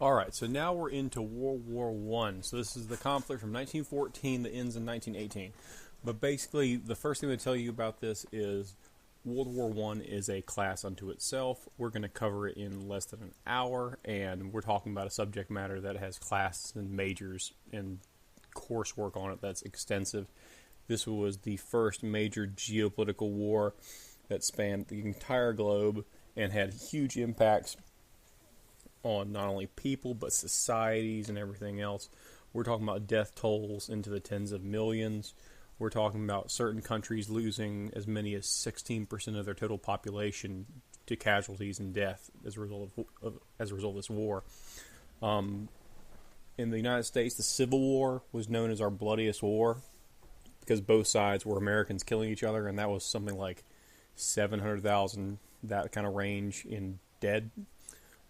All right, so now we're into World War One. So this is the conflict from 1914 that ends in 1918. But basically, the first thing to tell you about this is World War One is a class unto itself. We're going to cover it in less than an hour, and we're talking about a subject matter that has classes and majors and coursework on it that's extensive. This was the first major geopolitical war that spanned the entire globe and had huge impacts on not only people but societies and everything else. We're talking about death tolls into the tens of millions. We're talking about certain countries losing as many as 16% of their total population to casualties and death as a result of this war. In the United States, the Civil War was known as our bloodiest war because both sides were Americans killing each other, and that was something like 700,000, that kind of range in dead.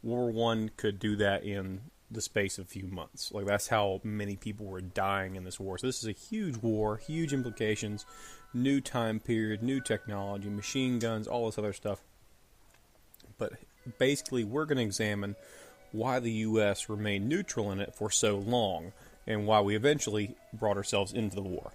World War One could do that in the space of a few months. Like, that's how many people were dying in this war. So this is a huge war, huge implications, new time period, new technology, machine guns, all this other stuff. But basically, we're going to examine why the U.S. remained neutral in it for so long, and why we eventually brought ourselves into the war.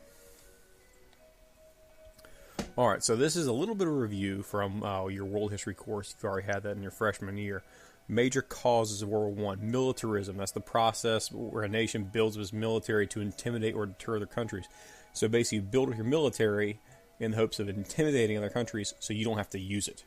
Alright, so this is a little bit of a review from your world history course, if you already had that in your freshman year. Major causes of World War I. Militarism. That's the process where a nation builds its military to intimidate or deter other countries. So basically, you build your military in the hopes of intimidating other countries so you don't have to use it.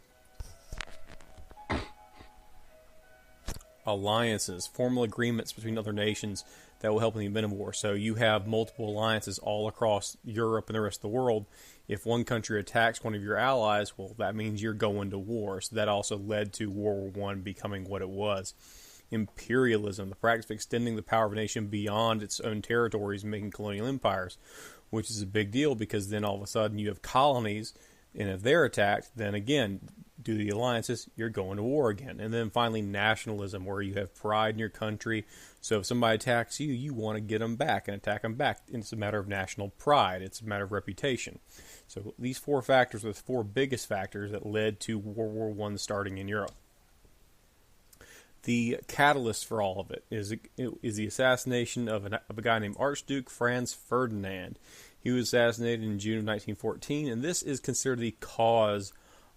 Alliances. Formal agreements between other nations that will help in the event of war. So you have multiple alliances all across Europe and the rest of the world. If one country attacks one of your allies, well, that means you're going to war. So that also led to World War I becoming what it was. Imperialism, the practice of extending the power of a nation beyond its own territories, making colonial empires, which is a big deal because then all of a sudden you have colonies, and if they're attacked, then again, due to the alliances, you're going to war again. And then finally, nationalism, where you have pride in your country. So if somebody attacks you, you want to get them back and attack them back. It's a matter of national pride. It's a matter of reputation. So these four factors were the four biggest factors that led to World War I starting in Europe. The catalyst for all of it is the assassination of a guy named Archduke Franz Ferdinand. He was assassinated in June of 1914, and this is considered the cause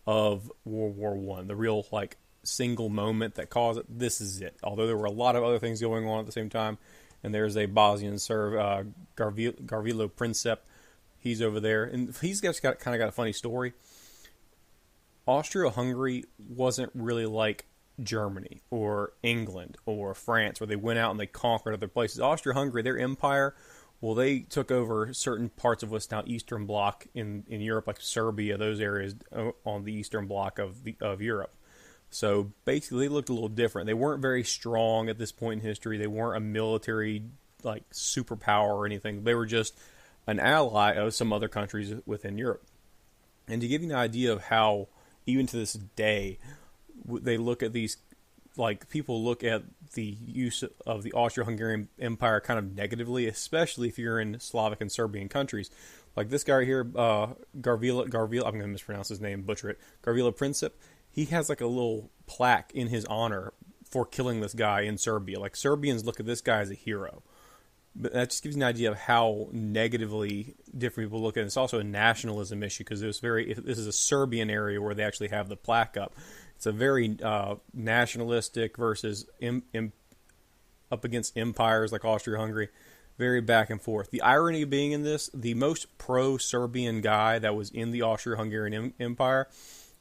of World War I. The real, single moment that caused it, this is it. Although there were a lot of other things going on at the same time, and there's a Bosnian Serb, Gavrilo Princip. He's over there, and he's got a funny story. Austria-Hungary wasn't really like Germany or England or France, where they went out and they conquered other places. Austria-Hungary, their empire, well, they took over certain parts of what's now Eastern Bloc in Europe, like Serbia, those areas on the Eastern Bloc of Europe. So basically, they looked a little different. They weren't very strong at this point in history. They weren't a military superpower or anything. They were just an ally of some other countries within Europe. And to give you an idea of how, even to this day, they look at these, people look at the use of the Austro-Hungarian Empire kind of negatively, especially if you're in Slavic and Serbian countries. Like this guy right here, Gavrilo, I'm going to mispronounce his name, butcher it, Gavrilo Princip, he has a little plaque in his honor for killing this guy in Serbia. Serbians look at this guy as a hero. But that just gives you an idea of how negatively different people look at it. It's also a nationalism issue because this is a Serbian area where they actually have the plaque up. It's a very nationalistic versus up against empires like Austria-Hungary. Very back and forth. The irony of being in this, the most pro-Serbian guy that was in the Austro-Hungarian Empire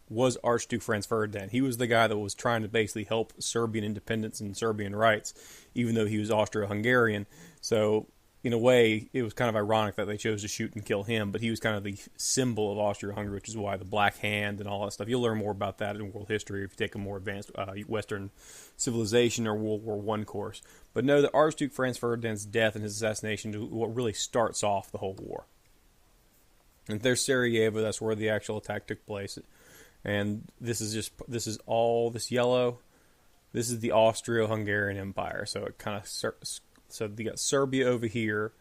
was Archduke Franz Ferdinand. He was the guy that was trying to basically help Serbian independence and Serbian rights, even though he was Austro-Hungarian. So, in a way, it was kind of ironic that they chose to shoot and kill him, but he was kind of the symbol of Austria-Hungary, which is why the Black Hand and all that stuff. You'll learn more about that in world history if you take a more advanced Western civilization or World War I course. But know that Archduke Franz Ferdinand's death and his assassination is what really starts off the whole war. And there's Sarajevo, that's where the actual attack took place. And this is all this yellow. This is the Austro-Hungarian Empire. So it kind of so you got Serbia over here,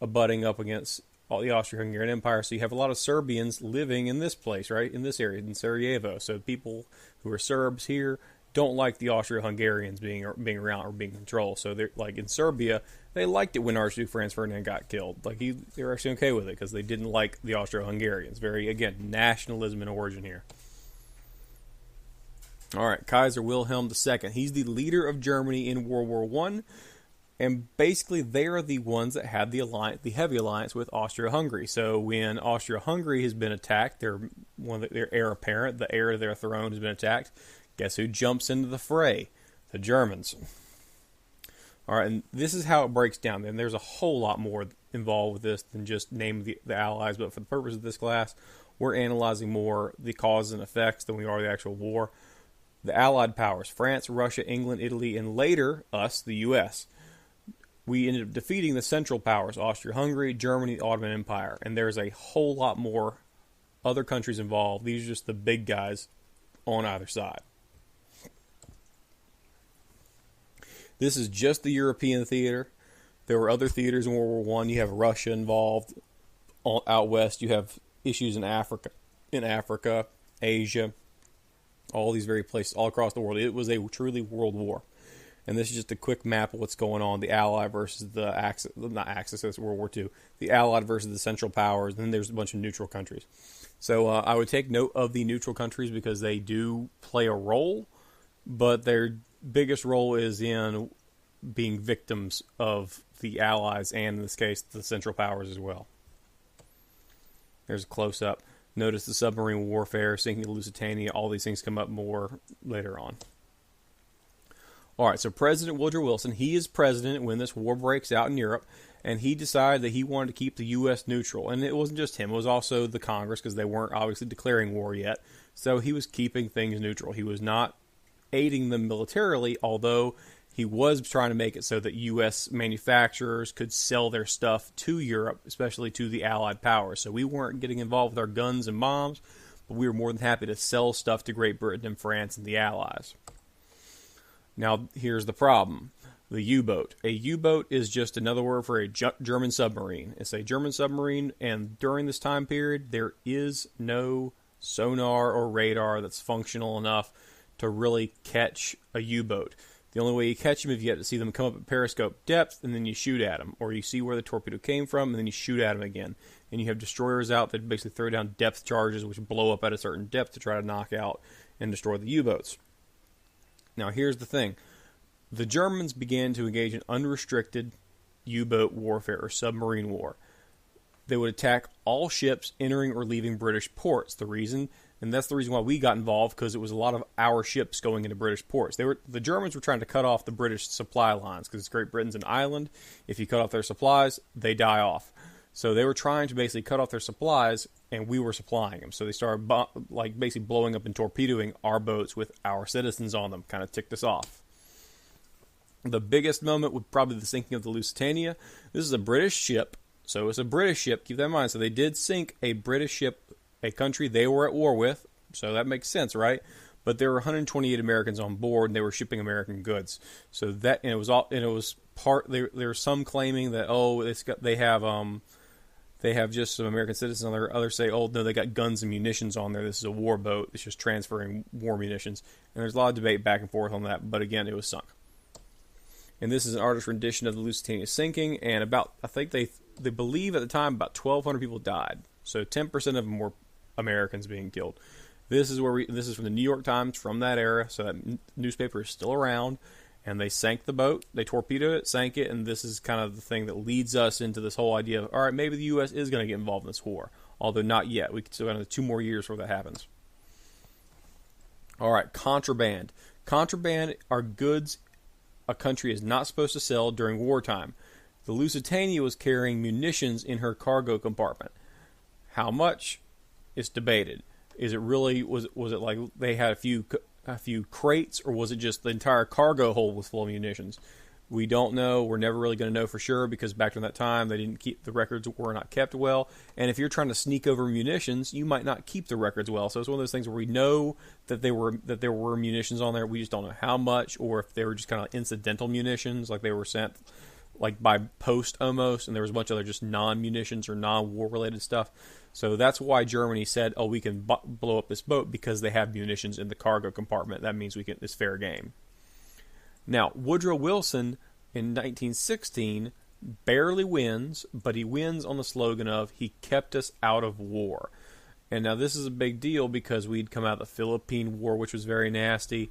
abutting up against all the Austro-Hungarian Empire. So you have a lot of Serbians living in this place, right, in this area, in Sarajevo. So people who are Serbs here, don't like the Austro-Hungarians being around or being in control. So they're like in Serbia, they liked it when Archduke Franz Ferdinand got killed. Like they were actually okay with it because they didn't like the Austro-Hungarians. Very, again, nationalism in origin here. All right, Kaiser Wilhelm II. He's the leader of Germany in World War One, and basically they are the ones that had the heavy alliance with Austria-Hungary. So when Austria-Hungary has been attacked, their heir apparent, the heir to their throne, has been attacked. Guess who jumps into the fray? The Germans. All right, and this is how it breaks down. And there's a whole lot more involved with this than just name the Allies. But for the purpose of this class, we're analyzing more the causes and effects than we are the actual war. The Allied powers, France, Russia, England, Italy, and later, us, the U.S. We ended up defeating the Central Powers, Austria-Hungary, Germany, the Ottoman Empire. And there's a whole lot more other countries involved. These are just the big guys on either side. This is just the European theater. There were other theaters in World War I. You have Russia involved. Out west, you have issues in Africa, Asia, all these very places all across the world. It was a truly world war. And this is just a quick map of what's going on. The Allied versus the Axis, not Axis, that's World War II. The Allied versus the Central Powers. And then there's a bunch of neutral countries. So I would take note of the neutral countries because they do play a role, but their biggest role is in being victims of the Allies and, in this case, the Central Powers as well. There's a close-up. Notice the submarine warfare, sinking the Lusitania. All these things come up more later on. All right, so President Woodrow Wilson, he is president when this war breaks out in Europe, and he decided that he wanted to keep the U.S. neutral. And it wasn't just him. It was also the Congress, because they weren't obviously declaring war yet. So he was keeping things neutral. He was not aiding them militarily, although he was trying to make it so that U.S. manufacturers could sell their stuff to Europe, especially to the Allied powers. So we weren't getting involved with our guns and bombs, but we were more than happy to sell stuff to Great Britain and France and the Allies. Now, here's the problem. The U-boat. A U-boat is just another word for a German submarine. It's a German submarine, and during this time period, there is no sonar or radar that's functional enough to really catch a U-boat. The only way you catch them is you have to see them come up at periscope depth, and then you shoot at them. Or you see where the torpedo came from, and then you shoot at them again. And you have destroyers out that basically throw down depth charges, which blow up at a certain depth to try to knock out and destroy the U-boats. Now, here's the thing. The Germans began to engage in unrestricted U-boat warfare, or submarine war. They would attack all ships entering or leaving British ports. And that's the reason why we got involved, because it was a lot of our ships going into British ports. The Germans were trying to cut off the British supply lines, because Great Britain's an island. If you cut off their supplies, they die off. So they were trying to basically cut off their supplies, and we were supplying them. So they started basically blowing up and torpedoing our boats with our citizens on them. Kind of ticked us off. The biggest moment would probably be the sinking of the Lusitania. This is a British ship, so it's a British ship. Keep that in mind. So they did sink a British ship, a country they were at war with, so that makes sense, right? But there were 128 Americans on board, and they were shipping American goods. So that, and it was all, and it was part. There's some claiming that they have just some American citizens on there. Others say, oh no, they got guns and munitions on there. This is a war boat. It's just transferring war munitions. And there's a lot of debate back and forth on that. But again, it was sunk. And this is an artist's rendition of the Lusitania sinking. And I think they believe at the time about 1,200 people died. So 10% of them were Americans being killed. This is from the New York Times from that era, so that newspaper is still around, and they sank the boat, they torpedoed it, sank it, and this is kind of the thing that leads us into this whole idea of, all right, maybe the U.S. is going to get involved in this war, although not yet. We still got 2 more years before that happens. All right, contraband. Contraband are goods a country is not supposed to sell during wartime. The Lusitania was carrying munitions in her cargo compartment. How much is debated. Is it really was it like they had a few crates, or was it just the entire cargo hold was full of munitions? We don't know. We're never really going to know for sure, because back during that time they didn't keep the records, were not kept well. And if you're trying to sneak over munitions, you might not keep the records well. So it's one of those things where we know that there were munitions on there. We just don't know how much, or if they were just kind of incidental munitions, like they were sent like by post almost, and there was a bunch of other just non-munitions or non-war related stuff. So that's why Germany said, "Oh, we can blow up this boat because they have munitions in the cargo compartment. That means we can. It's fair game." Now, Woodrow Wilson in 1916 barely wins, but he wins on the slogan of "He kept us out of war." And now this is a big deal because we'd come out of the Philippine War, which was very nasty.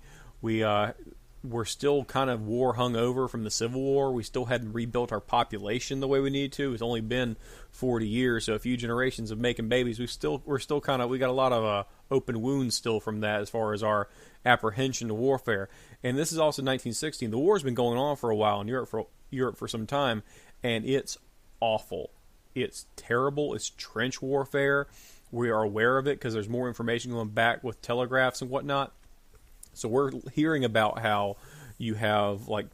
We're still kind of war hungover from the Civil War. We still hadn't rebuilt our population the way we needed to. It's only been 40 years, so a few generations of making babies. We got a lot of open wounds still from that as far as our apprehension to warfare. And this is also 1916. The war's been going on for a while in Europe for some time, and it's awful. It's terrible. It's trench warfare. We are aware of it because there's more information going back with telegraphs and whatnot. So we're hearing about how you have like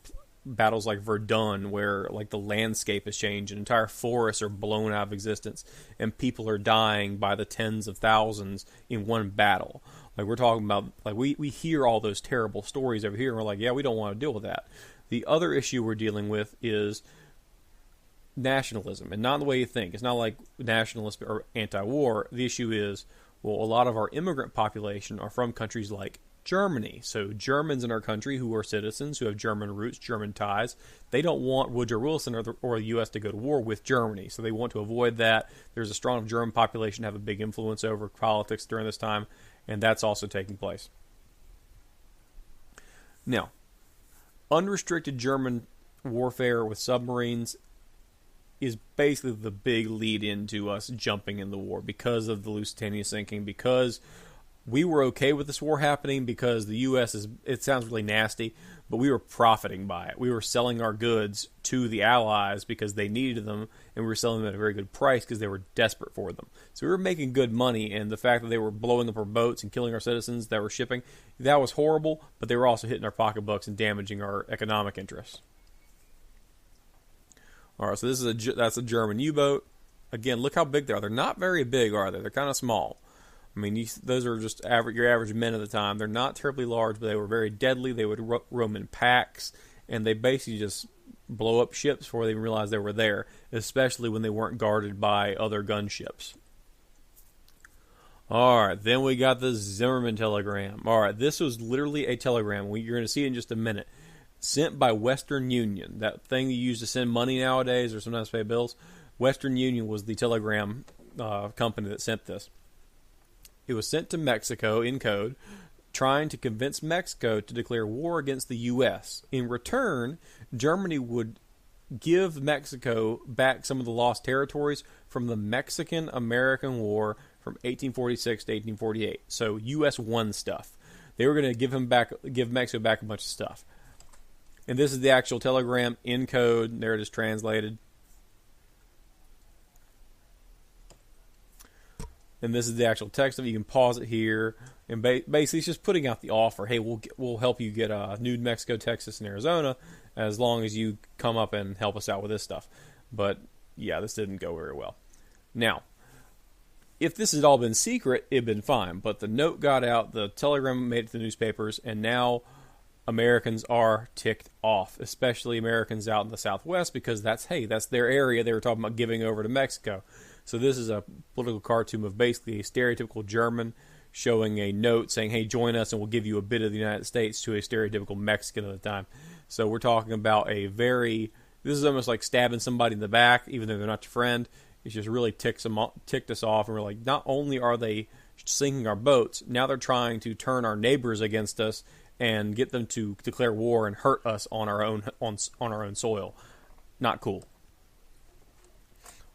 battles like Verdun where like the landscape has changed and entire forests are blown out of existence and people are dying by the tens of thousands in one battle. Like we're talking about, like we hear all those terrible stories over here and we're like, yeah, we don't want to deal with that. The other issue we're dealing with is nationalism, and not the way you think. It's not like nationalist or anti-war. The issue is, well, a lot of our immigrant population are from countries like Germany. So Germans in our country who are citizens, who have German roots, German ties, they don't want Woodrow Wilson or the U.S. to go to war with Germany. So they want to avoid that. There's a strong German population have a big influence over politics during this time, and that's also taking place. Now, unrestricted German warfare with submarines is basically the big lead into us jumping in the war because of the Lusitania sinking, because we were okay with this war happening because the U.S. it sounds really nasty, but we were profiting by it. We were selling our goods to the Allies because they needed them, and we were selling them at a very good price because they were desperate for them. So we were making good money, and the fact that they were blowing up our boats and killing our citizens that were shipping, that was horrible, but they were also hitting our pocketbooks and damaging our economic interests. All right, so that's a German U-boat. Again, look how big they are. They're not very big, are they? They're kind of small. I mean, those are just your average men at the time. They're not terribly large, but they were very deadly. They would roam in packs, and they basically just blow up ships before they even realized they were there, especially when they weren't guarded by other gunships. All right, then we got the Zimmerman telegram. All right, this was literally a telegram. You're going to see it in just a minute. Sent by Western Union, that thing you use to send money nowadays or sometimes pay bills. Western Union was the telegram company that sent this. It was sent to Mexico in code, trying to convince Mexico to declare war against the U.S. In return, Germany would give Mexico back some of the lost territories from the Mexican-American War from 1846 to 1848. So U.S. won stuff. They were going to give Mexico back a bunch of stuff. And this is the actual telegram in code. There it is translated. And this is the actual text of it. You can pause it here. And basically, it's just putting out the offer. Hey, we'll help you get New Mexico, Texas, and Arizona as long as you come up and help us out with this stuff. But, yeah, this didn't go very well. Now, if this had all been secret, it'd been fine. But the note got out, the telegram made it to the newspapers, and now Americans are ticked off, especially Americans out in the Southwest, because that's their area they were talking about giving over to Mexico. So this is a political cartoon of basically a stereotypical German showing a note saying, hey, join us and we'll give you a bit of the United States, to a stereotypical Mexican at the time. So we're talking about this is almost like stabbing somebody in the back, even though they're not your friend. It's just really ticked us off. And we're like, not only are they sinking our boats, now they're trying to turn our neighbors against us and get them to declare war and hurt us on our own soil. Not cool.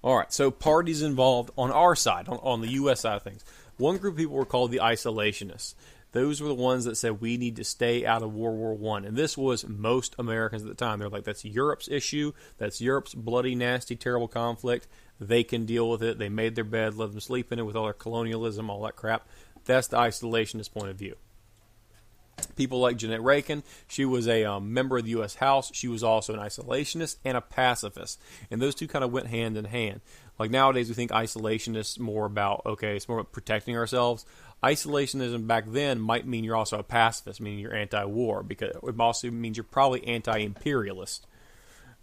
All right, so parties involved on our side, on the U.S. side of things. One group of people were called the isolationists. Those were the ones that said we need to stay out of World War I. And this was most Americans at the time. They're like, that's Europe's issue. That's Europe's bloody, nasty, terrible conflict. They can deal with it. They made their bed, let them sleep in it with all their colonialism, all that crap. That's the isolationist point of view. People like Jeanette Raikin, she was a member of the U.S. House. She was also an isolationist and a pacifist. And those two kind of went hand in hand. Like nowadays we think isolationists more about, it's more about protecting ourselves. Isolationism back then might mean you're also a pacifist, meaning you're anti-war, because it also means you're probably anti-imperialist.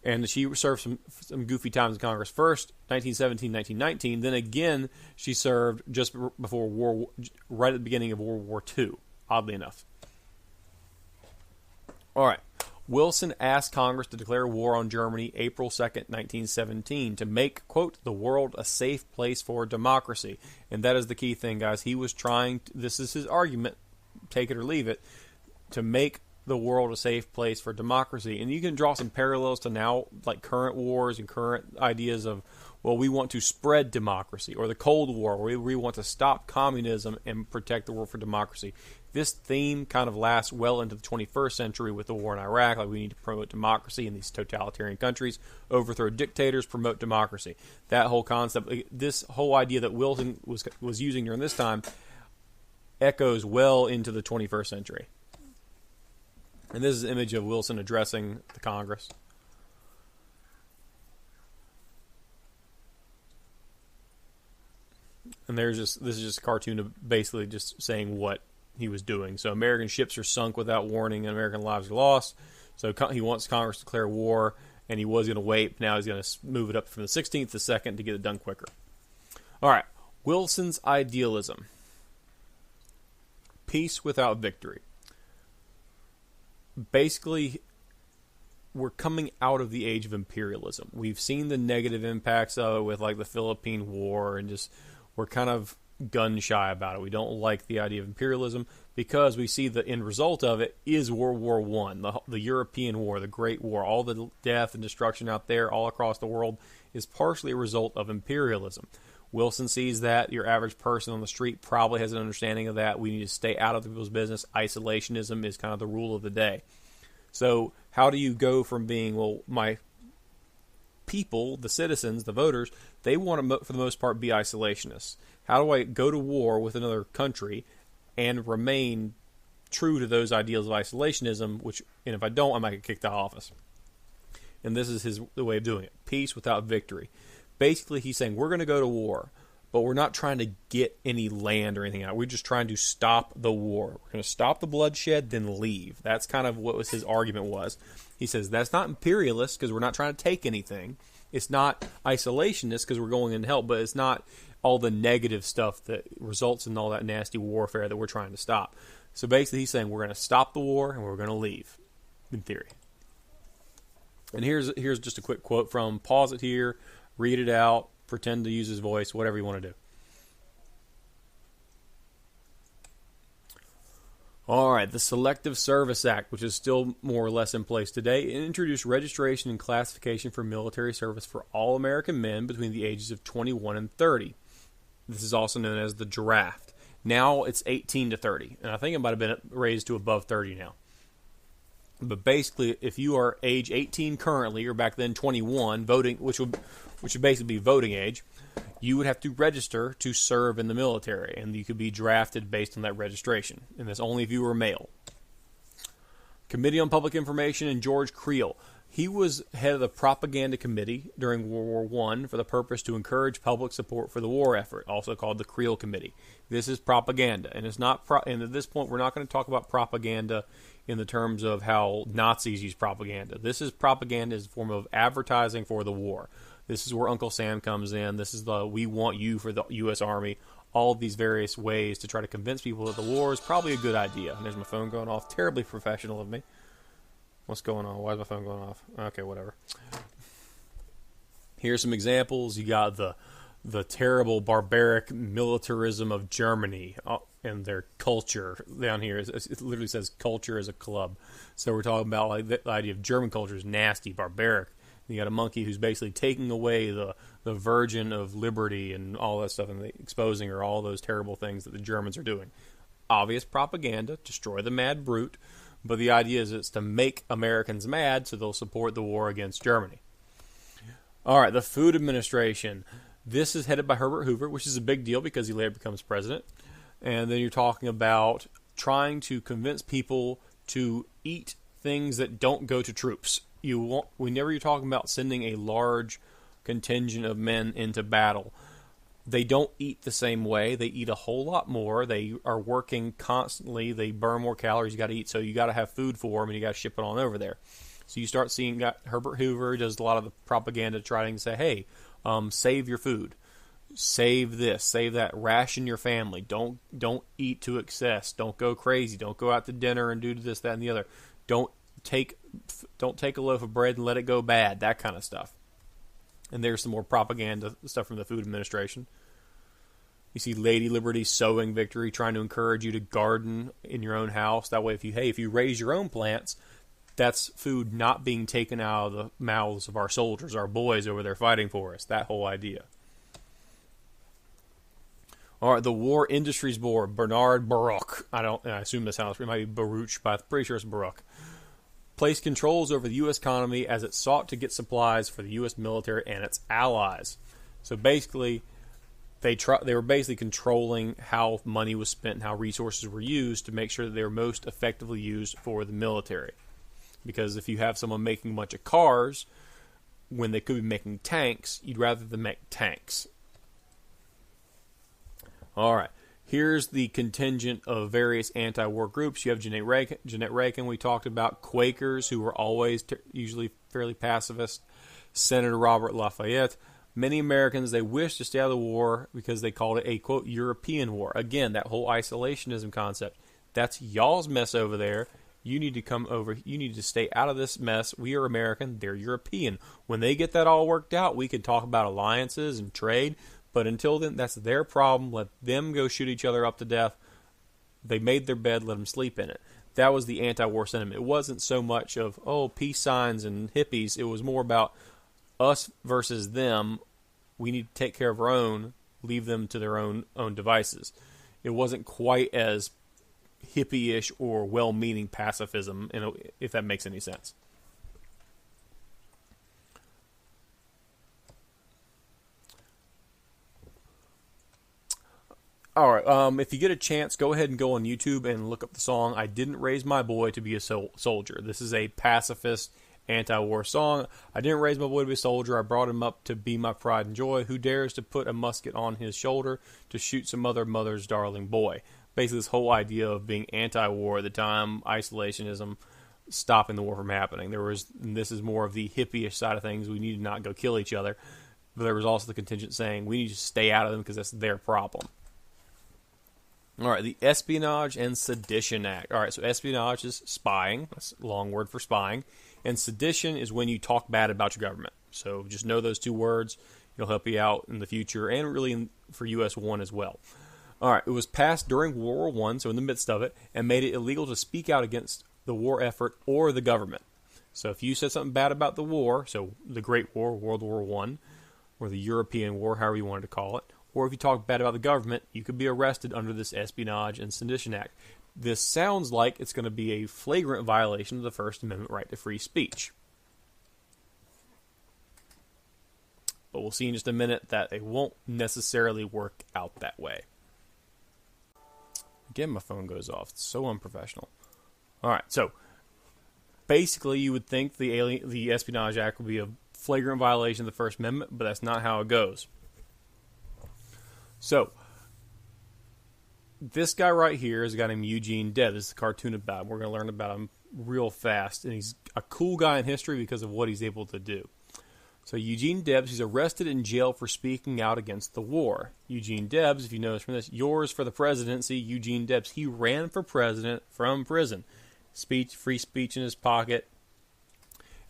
And she served some goofy times in Congress. First, 1917, 1919. Then again, she served just before right at the beginning of World War II, oddly enough. All right. Wilson asked Congress to declare war on Germany April 2nd, 1917, to make, quote, the world a safe place for democracy. And that is the key thing, guys. He was trying, this is his argument, take it or leave it, to make the world a safe place for democracy. And you can draw some parallels to now, like current wars and current ideas of, well, we want to spread democracy, or the Cold War, where we want to stop communism and protect the world for democracy. This theme kind of lasts well into the 21st century with the war in Iraq. Like, we need to promote democracy in these totalitarian countries, overthrow dictators, promote democracy. That whole concept, this whole idea that Wilson was using during this time echoes well into the 21st century. And this is an image of Wilson addressing the Congress. And this is just a cartoon of basically just saying what he was doing. So American ships are sunk without warning and American lives are lost. So he wants Congress to declare war, and he was going to wait. But now he's going to move it up from the 16th to 2nd to get it done quicker. All right. Wilson's idealism. Peace without victory. Basically, we're coming out of the age of imperialism. We've seen the negative impacts of it with like the Philippine War, and just we're kind of gun shy about it. We don't like the idea of imperialism because we see the end result of it is World War I, the European War, the Great War. All the death and destruction out there all across the world is partially a result of imperialism. Wilson sees that. Your average person on the street probably has an understanding of that. We need to stay out of people's business. Isolationism is kind of the rule of the day. So how do you go from being, well, my people, the citizens, the voters, they want to, for the most part, be isolationists. How do I go to war with another country and remain true to those ideals of isolationism, and if I don't, I might get kicked out of office. And this is the way of doing it. Peace without victory. Basically, he's saying we're going to go to war, but we're not trying to get any land or anything out. We're just trying to stop the war. We're going to stop the bloodshed, then leave. That's kind of what his argument was. He says that's not imperialist because we're not trying to take anything. It's not isolationist because we're going in to help, but it's not all the negative stuff that results in all that nasty warfare that we're trying to stop. So basically, he's saying we're going to stop the war and we're going to leave, in theory. And here's just a quick quote from, pause it here, read it out, pretend to use his voice, whatever you want to do. All right, the Selective Service Act, which is still more or less in place today, introduced registration and classification for military service for all American men between the ages of 21 and 30. This is also known as the draft. Now it's 18 to 30, and I think it might have been raised to above 30 now. But basically, if you are age 18 currently, or back then 21, voting, which would basically be voting age, you would have to register to serve in the military, and you could be drafted based on that registration. And that's only if you were male. Committee on Public Information and George Creel. He was head of the propaganda committee during World War I for the purpose to encourage public support for the war effort, also called the Creel Committee. This is propaganda, and it's not. And at this point, we're not going to talk about propaganda in the terms of how Nazis use propaganda. This is propaganda as a form of advertising for the war. This is where Uncle Sam comes in. This is the we want you for the U.S. Army. All of these various ways to try to convince people that the war is probably a good idea. And there's my phone going off. Terribly professional of me. What's going on? Why is my phone going off? Okay, whatever. Here's some examples. You got the terrible barbaric militarism of Germany and their culture down here. It literally says culture as a club. So we're talking about like the idea of German culture is nasty, barbaric. You got a monkey who's basically taking away the virgin of liberty and all that stuff and exposing her all those terrible things that the Germans are doing. Obvious propaganda, destroy the mad brute. But the idea is it's to make Americans mad so they'll support the war against Germany. All right, the Food Administration. This is headed by Herbert Hoover, which is a big deal because he later becomes president. And then you're talking about trying to convince people to eat things that don't go to troops. Whenever you're talking about sending a large contingent of men into battle, they don't eat the same way. They eat a whole lot more. They are working constantly. They burn more calories. You got to eat, so you got to have food for them, and you got to ship it on over there. So you start seeing Herbert Hoover does a lot of the propaganda trying to say, hey, save your food. Save this, save that, ration your family. Don't eat to excess. Don't go crazy. Don't go out to dinner and do this, that, and the other. Don't take a loaf of bread and let it go bad. That kind of stuff. And there's some more propaganda stuff from the Food Administration. You see Lady Liberty sowing victory, trying to encourage you to garden in your own house. That way, if you raise your own plants, that's food not being taken out of the mouths of our soldiers, our boys over there fighting for us. That whole idea. All right, the War Industries Board, Bernard Baruch. I assume this sounds, it might be Baruch, but I'm pretty sure it's Baruch. Placed controls over the U.S. economy as it sought to get supplies for the U.S. military and its allies. So basically, they were basically controlling how money was spent and how resources were used to make sure that they were most effectively used for the military. Because if you have someone making a bunch of cars when they could be making tanks, you'd rather them make tanks. All right, here's the contingent of various anti-war groups. You have Jeanette Reagan, we talked about. Quakers, who were always usually fairly pacifist. Senator Robert Lafayette. Many Americans, they wished to stay out of the war because they called it a, quote, European war. Again, that whole isolationism concept. That's y'all's mess over there. You need to come over. You need to stay out of this mess. We are American. They're European. When they get that all worked out, we can talk about alliances and trade. But until then, that's their problem. Let them go shoot each other up to death. They made their bed, let them sleep in it. That was the anti-war sentiment. It wasn't so much of, peace signs and hippies. It was more about us versus them. We need to take care of our own, leave them to their own devices. It wasn't quite as hippie-ish or well-meaning pacifism, if that makes any sense. All right, if you get a chance, go ahead and go on YouTube and look up the song, I Didn't Raise My Boy to Be a Soldier. This is a pacifist, anti-war song. I didn't raise my boy to be a soldier. I brought him up to be my pride and joy. Who dares to put a musket on his shoulder to shoot some other mother's darling boy? Basically, this whole idea of being anti-war at the time, isolationism, stopping the war from happening. This is more of the hippie-ish side of things. We need to not go kill each other. But there was also the contingent saying we need to stay out of them because that's their problem. All right, the Espionage and Sedition Act. All right, so espionage is spying. That's a long word for spying. And sedition is when you talk bad about your government. So just know those two words. It'll help you out in the future and really for US 1 as well. All right, it was passed during World War I, so in the midst of it, and made it illegal to speak out against the war effort or the government. So if you said something bad about the war, so the Great War, World War I, or the European War, however you wanted to call it, or if you talk bad about the government, you could be arrested under this Espionage and Sedition Act. This sounds like it's going to be a flagrant violation of the First Amendment right to free speech. But we'll see in just a minute that it won't necessarily work out that way. Again, my phone goes off. It's so unprofessional. All right, so basically you would think the Espionage Act would be a flagrant violation of the First Amendment, but that's not how it goes. So, this guy right here is a guy named Eugene Debs. This is a cartoon about him. We're going to learn about him real fast. And he's a cool guy in history because of what he's able to do. So, Eugene Debs, he's arrested in jail for speaking out against the war. Eugene Debs, if you notice from this, yours for the presidency, Eugene Debs. He ran for president from prison. Free speech in his pocket.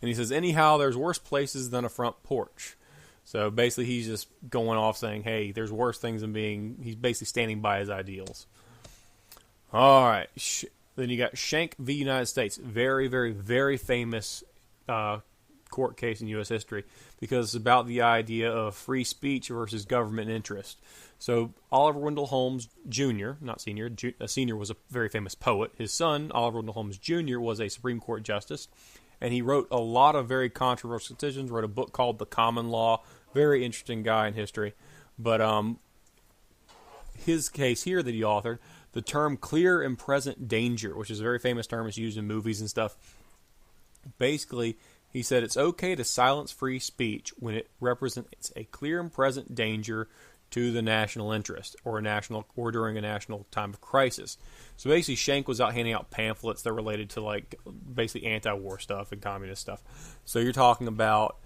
And he says, anyhow, there's worse places than a front porch. So basically he's just going off saying, hey, there's worse things than he's basically standing by his ideals. All right. Then you got Schenck v. United States. Very, very, very famous court case in U.S. history because it's about the idea of free speech versus government interest. So Oliver Wendell Holmes Jr., not senior, senior was a very famous poet. His son, Oliver Wendell Holmes Jr., was a Supreme Court justice. And he wrote a lot of very controversial decisions, wrote a book called The Common Law. Very interesting guy in history. But his case here that he authored, the term clear and present danger, which is a very famous term, it's used in movies and stuff. Basically, he said it's okay to silence free speech when it represents a clear and present danger to the national interest or during a national time of crisis. So basically, Schenck was out handing out pamphlets that related to like basically anti-war stuff and communist stuff. So you're talking about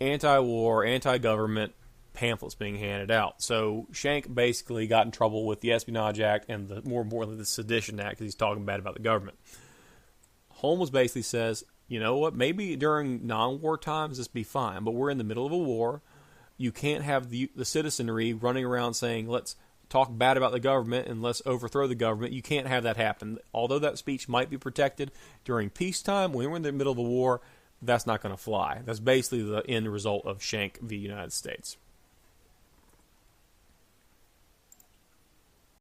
anti-war, anti-government pamphlets being handed out. So Schenck basically got in trouble with the Espionage Act and more importantly the Sedition Act because he's talking bad about the government. Holmes basically says, you know what, maybe during non-war times this be fine, but we're in the middle of a war. You can't have the citizenry running around saying, let's talk bad about the government and let's overthrow the government. You can't have that happen. Although that speech might be protected during peacetime, when we're in the middle of a war, that's not going to fly. That's basically the end result of Schenck v. United States.